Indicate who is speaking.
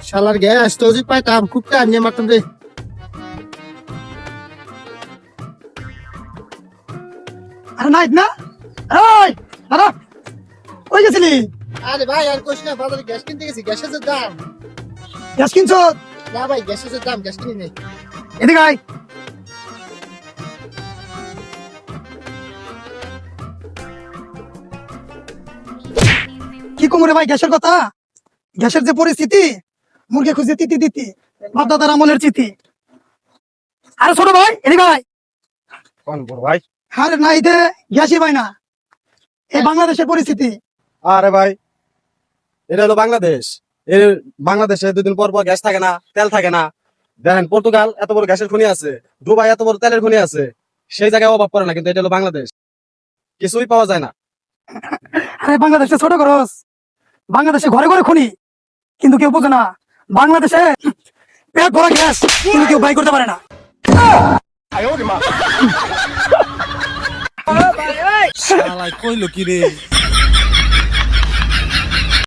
Speaker 1: শালার গ্যাস তো যদি পাইতাম খুব টাইম নিয়ে মারতাম রে।
Speaker 2: আরে নাইট না, এই দাদা কই গেছিলি?
Speaker 1: আরে ভাই আর কোশ না, বাজারে গ্যাস কিনতে গেছি, গ্যাসের যে দাম।
Speaker 2: গ্যাস কিনছো?
Speaker 1: না ভাই, গ্যাসের যে দাম, গ্যাস কিনি নেই।
Speaker 2: এদিকে আয়। কি কমরে ভাই গ্যাসের কথা? গ্যাসের যে পরিস্থিতি, মুরগি খুঁজে তিতি দিতি, বাপদাদার আমলের চিঠি। আরে ছোট ভাই এদিকে আয়।
Speaker 3: কোন বড় ভাই?
Speaker 2: আরে নাইতে গ্যাসই ভাই না, এই বাংলাদেশের পরিস্থিতি।
Speaker 3: আরে ভাই, এটা হলো বাংলাদেশ। এর বাংলাদেশে দুদিন পর পর গ্যাস থাকে না, তেল থাকে না। দেখেন পর্তুগাল এত বড় গ্যাসের খনি আছে, দুবাই এত বড় তেলের খনি আছে, সেই জায়গায় অভাব পড়ে না। কিন্তু এটা হলো বাংলাদেশ, কিছুই পাওয়া যায় না।
Speaker 2: আরে বাংলাদেশে ছোট খরচ, বাংলাদেশে ঘরে ঘরে খনি, কিন্তু কেউ বোঝে না। বাংলাদেশে পেট ভরা গ্যাস, কিন্তু কেউ বাই করতে পারে না।
Speaker 4: শালা কইলো কি রে?